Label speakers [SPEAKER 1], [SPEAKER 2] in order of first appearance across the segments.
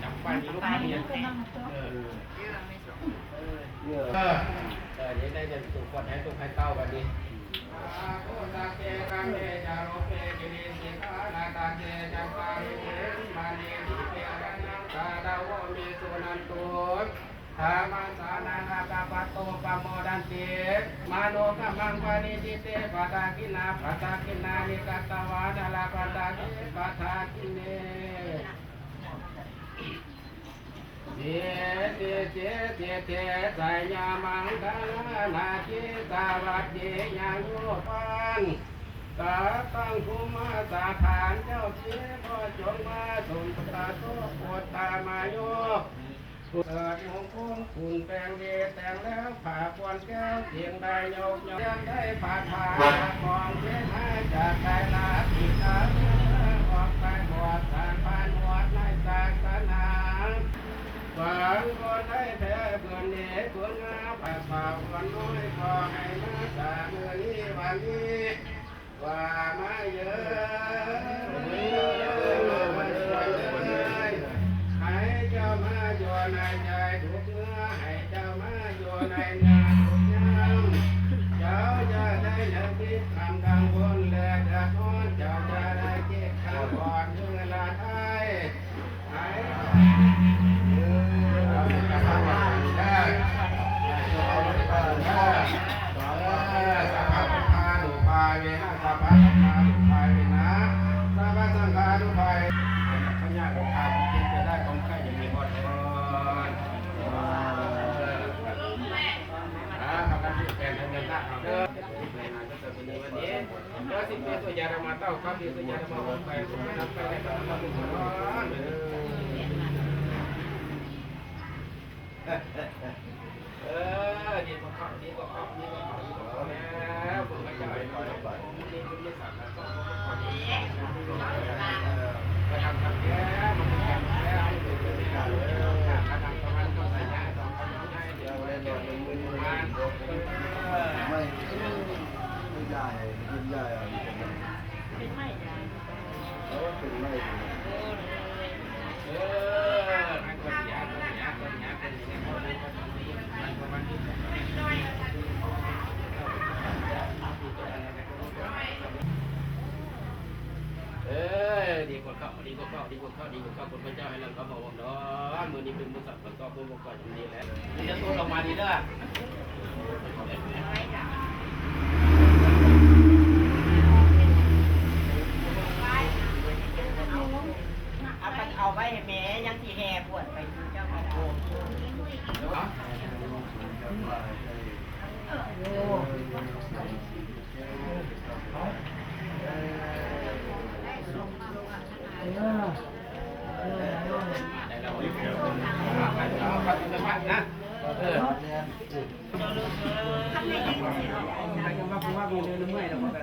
[SPEAKER 1] จับฟันลูกเนี่ยเดี๋ยวได้จะสุขคนให้สุขให้เต้าวันนี้โคตาเกกังเดจารโอเปกิริสิกานาตาเกจังปาริเกมานีดิเกรันังตาดาวมีสุนันตุธามังสานานาคาปโตปโมดันติมาโนกมังปานิจิเตปะตากินานิกัตตวาดาลาปะตากิปะทากิเนเจเจสายยามังคลานาจิตาวัดเดียงโยปันตาตั้งภูมิสาขานเจ้าเชี่ยก็จงมาสุนตาโตปวดตามาโยเกิดมงคลคุณแปลงเดแต่งแล้วผ่าควนแก้วเสียงได้โยกยังได้ผ่าคองเส้นให้จากกายลาติตาออกไปบวชสารพานวดในศาสนาบางคนได้แพ้เพื่อนเด็กเพื่อนงาป่าวันน้อยขอให้มาสาเมื่อนี้วันนี้ว่ามาเยอะให้เจ้ามาอยู่ในใจทุกเมื่อให้เจ้ามาอยู่ในงานทุกยามเจ้าจะได้เลิกคิดทำกังวลและเดือดร้อนเจ้าจะได้เก็บข้าวก่อนเวลาไทยตัวยาดมาเต้าครับดีตัวยาดมาไปนับไปได้ก็มาบุกร้อนดีกว่าเขาแล้วผมก็จะไปคอยไปนี่คุณไม่สั่งแล้วก็พอดีกระทำแย่มันแย่แล้วไม่เป็นไรแล้วกระทำประมาณก็ใส่ยาสองคนง่ายเดียวเลยโดนมือมา
[SPEAKER 2] ไม่ได้กินได้อะไรเป็นไม่ได้เป็นไม่ได้
[SPEAKER 1] นั่นก็ยากเป็นอย่างนี้ประมาณนี้ดีกว่าเขาคนพระเจ้าให้เราเขาบอกว่าเนาะมือนี้เป็นมือสัตว์ประกอบมือประกอบอย่างนี้แหละนี่จะตัวออกมาดีเด้อ
[SPEAKER 3] เอาไปแม่ยังที่แห่ปวดไปเจ้าของโอ้
[SPEAKER 1] นะ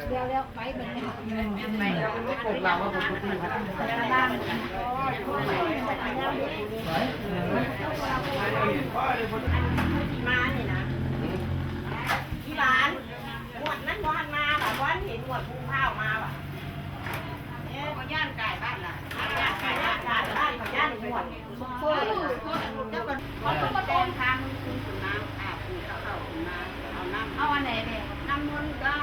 [SPEAKER 4] เดี๋ยวไปแบบนี้ไปปลุกเราว่าปกติพัฒนาบ้าง
[SPEAKER 3] มาเนี่ยนะที่ร้านหวดนั้นวันมาแบบวันเห็นหวดพุ่งข้าวมาแบบเนี่ยเขาย่านไก่บ้านล่ะย่านไก่บ้านเขาย่านหวดเพื่อเจ้ากันเขาต้องมาแดงทางน้ำอาบเข้าน้ำเอาน้ำเอาอันไหนเนี่ยน้ำมันก็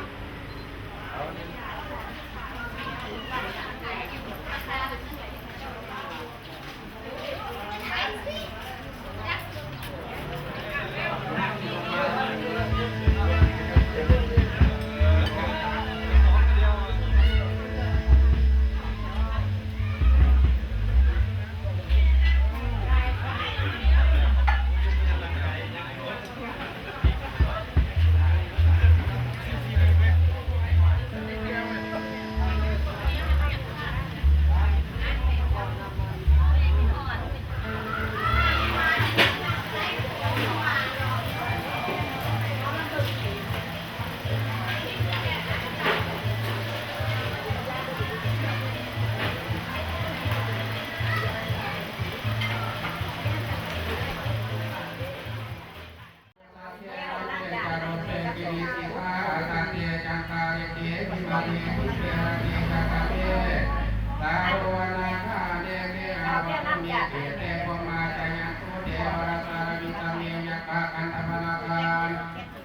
[SPEAKER 1] มิเตเตโกมาจายันตุเทวราสารวิตามิยักขะกันตมนาการ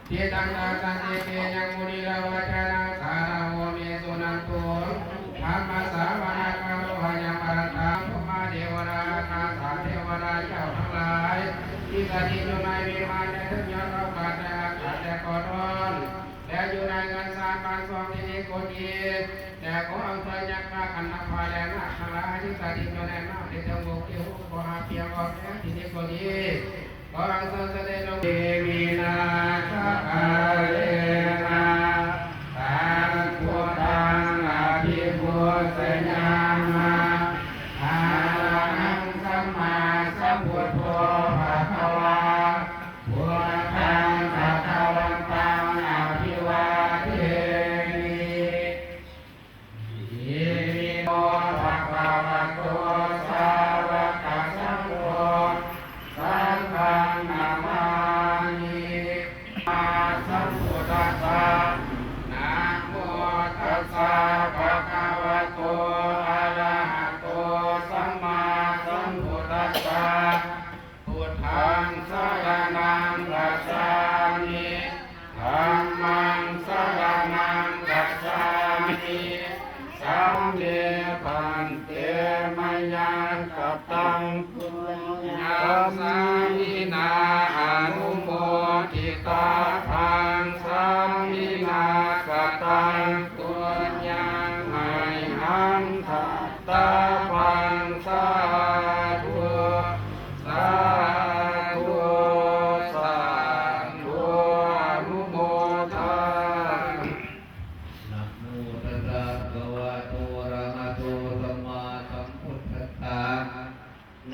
[SPEAKER 1] ทิตังนาสันติเตยังมุนิลาวจานังสารโวเมสุนันตุธรรมสาวนาคาโลหยังปรัตตังภุมาเทวราคาสาเทวราเจ้าทั้งหลายที่สถิตอยู่ในวิมานในทุกยอดเขาขาดแต่อากาศแต่ก่อนร้อนและอยู่ในเงินสารบางซองที่นี้คนดีแต่ของเธอยักษ์ขันนักพาแลนาคลาที่สถิตอยู่ในน้ำที่เทวกิวก็หาเพียงออกแค่ที่นี้คนดีก็รังสรรค์เดชเดวีนาคาเลนาตังพุทธังอภิพุทธญาณาอาหังสัมมาสัมพุทโธภะคะวาพุทธังภะคะวันตังอภิวาเทมิอิมิโนภะคะวะโตสาวกสังโฆสังฆังนามามิมาสัมพุทธัสสะนะโมตัสสะภะคะวะโตอะระหะโตสัมมาสัมพุทธัสสะพุทธังสรณังคัจฉามิธัมมังสรณังคัจฉามิสังฆปันเตมยังกัปตังปุญญาสามินาอนุโมทิตาทังสามินาคตังตุญญาไมหังทัตตาปังสาธุสาธุสาธุอนุโมทามิ
[SPEAKER 2] นะโมตัสสะภะคะวะโตอะระหะโตสัมมาสัมพุทธัสสะ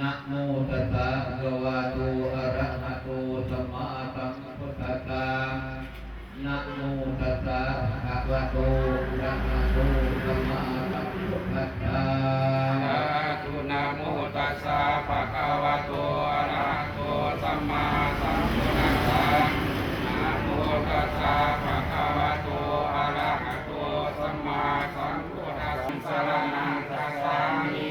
[SPEAKER 2] นะโมตัสสะภะคะวะโตอะระหะโตสัมมาสัมพุทธัสสะนะโมตัสสะภะคะวะโตอะระหะโตสัมมาสัมพุทธัสสะ
[SPEAKER 1] สาธุนะโมตัสสะภะคะวะโตอะระหะโตสัมมาสัมพุทธัสสะนะโมตัสสะภะคะวะโตอะระหะโตสัมมาสัมพุทธัสสะสรณังคัจฉามิ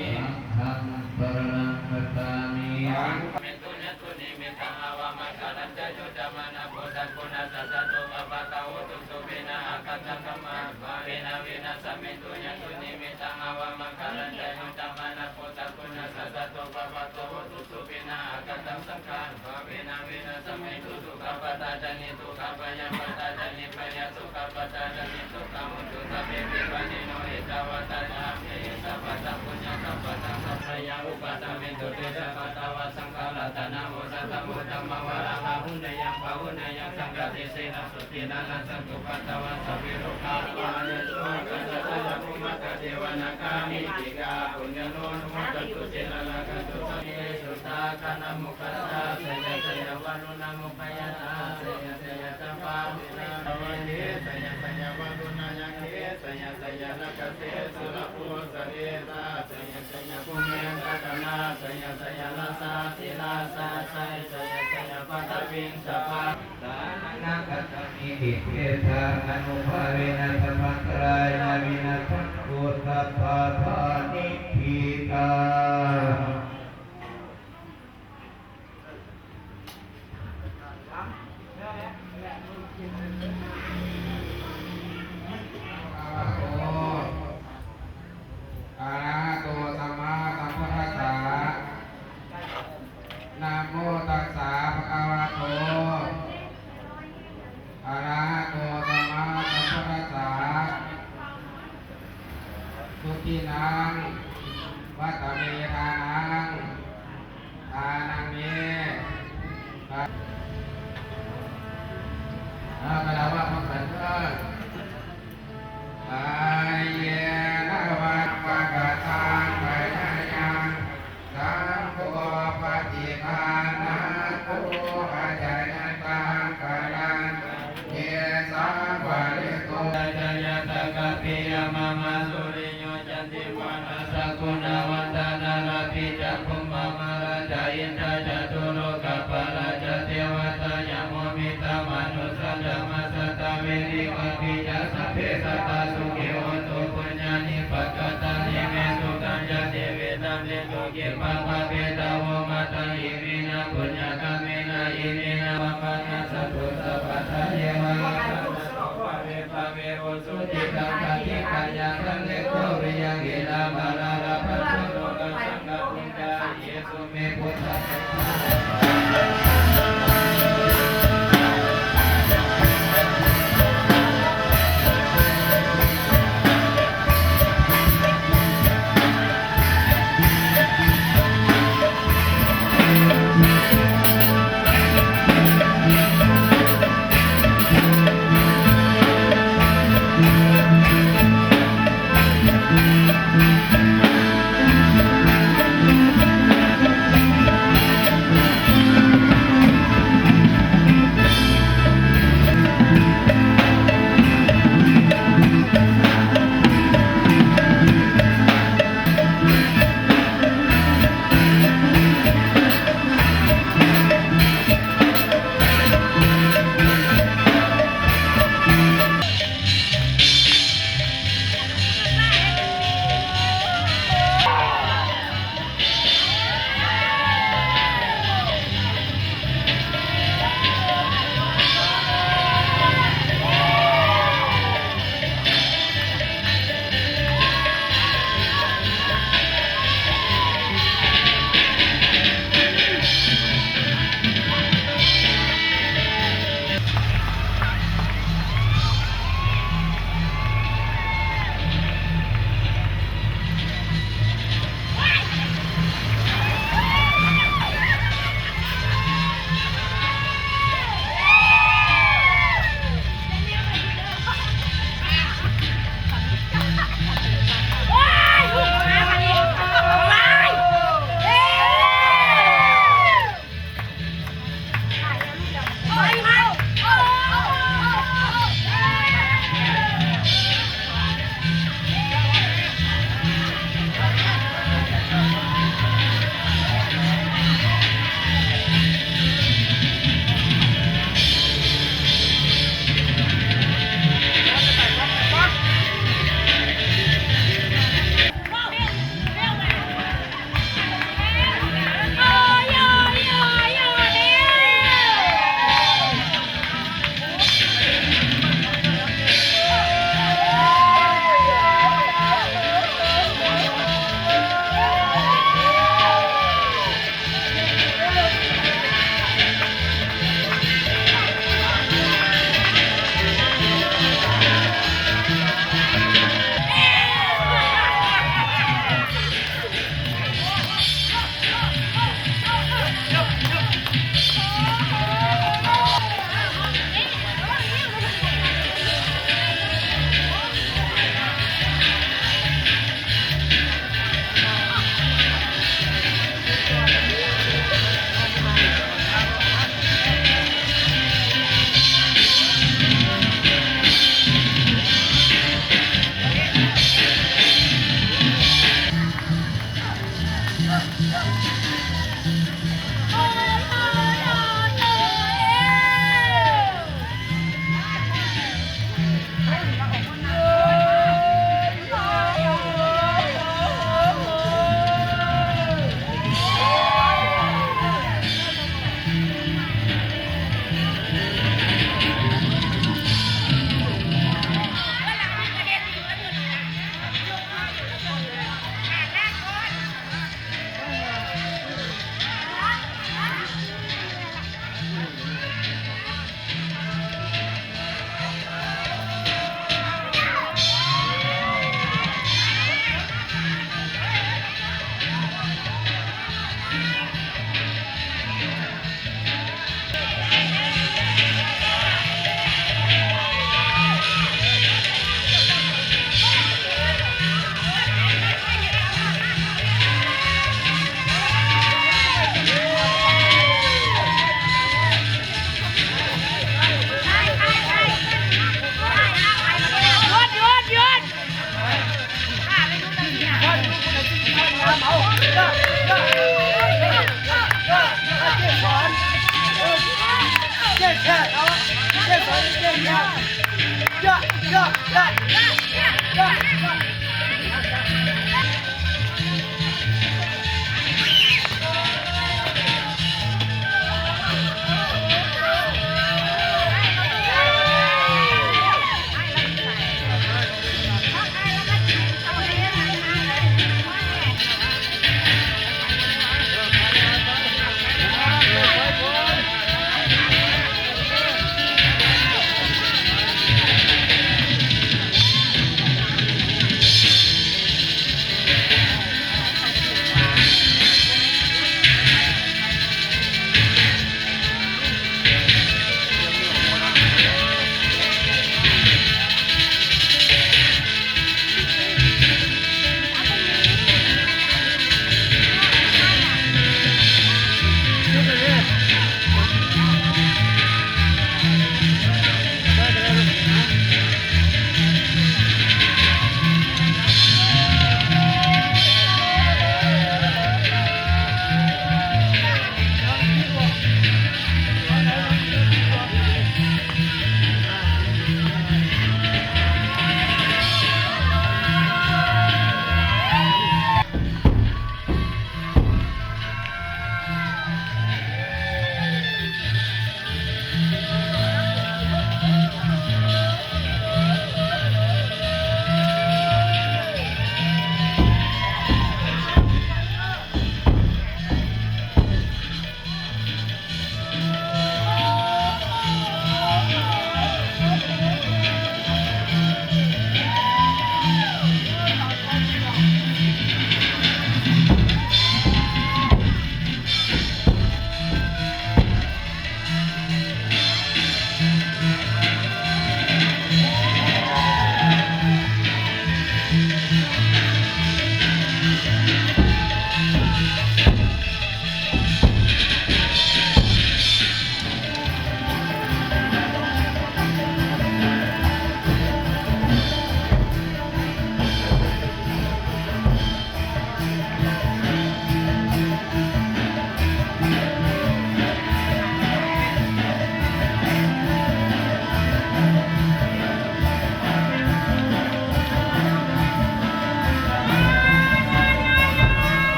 [SPEAKER 2] ธัมมังสรณังคัจฉามิ
[SPEAKER 1] สัง
[SPEAKER 5] เมตุเนตุนิมิตังอาวามาสารัญจโยจามานะโพธังปุณัสสะสะโตปะปะกะโหตุสุเวนะอาคัตตังธัมมาภาเวนะเวนะสัมเมตุเนตุนิมิตังอาวามาสารัญจโยจามานะโพธังปุณัสสะสะโตปะปะกะโหตุสุเวนะอาคัตตังสังฆังภาเวนะเวนะสัมเมตุสุขปตาจานิทุกขปยปตาจานิปยสุขปตาจานิทุกขมุตุสัพเพปิปะนิโนเอตาวตานาเมสัพพะตังปุญญสัพพะตังสัพพยาอุปตะเมตุเตชะปตาวะสังฆารัตนะโมสัตตะโมธัมมวะระหะหุนยังภาหุนยังสังฆติเสนะสุตินันสันตุปัตตวะสัพพิโรคาปาเนสุขันตะยะภูมิตะเทวนาคามิติกาปุญญโนนุโมตตุเจนะละกันตุสัมเมสุตาคานามุขัสสะเสยเสยวานุนามุขยตาเสยเสยสัมปาวินาวันเทเสยเสยวานุนายังเทเสยเสยนักเสสุรภูสเรตาเสยเสยภูมิยันตะนาเสยเสยลาสาสิลาสาเสยเสยปัตตวิงสัพพะ
[SPEAKER 2] สานังคัจฉามิอิเทธาอนุภาเวนะสัมมังกรายนาวินาศตุสัพพะทานิพิตา
[SPEAKER 1] อะระหะโตสัมมาสัมพุทธัสสะนะโมตัสสะภะคะวะโตอะระหะโตสัมมาสัมพุทธัสสะสุขีนังวัตตเมทานังทานังเมกระดาว่าพักสันเถิดอายเยนะวันปะกะตังไปนะยังสังโฆปฏิภาณะโตอาจายันตังกะลังเยสังวะริโต
[SPEAKER 5] จายตะกะปิยมะมะสุริโยจันติวานะสักุณาวันตานาลาภิจักขุมมะมะราชาอินทราจตุโลกปาราชเทวตายะโมมิตามนุสัจจมัสสตเวริวะปิจัสสะเพสัตตาสุขิโหตุปุญญานิปักขตานิเมตุกัญจเทเวตันเตตุเกปะภะเว
[SPEAKER 2] มานาสตุสัพพะทะเยวะสัพพะโสภะเวภะเวโรสุจิตังทัติกายาทังเนโตริยังเกนามานาราภัสโสกัสสังฆปุญญาเยสุเมพุทธัสสะ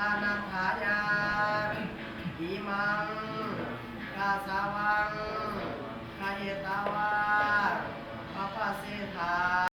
[SPEAKER 6] ลานังขายาอิมังกาสาวังกายตาวาปะปะเสธา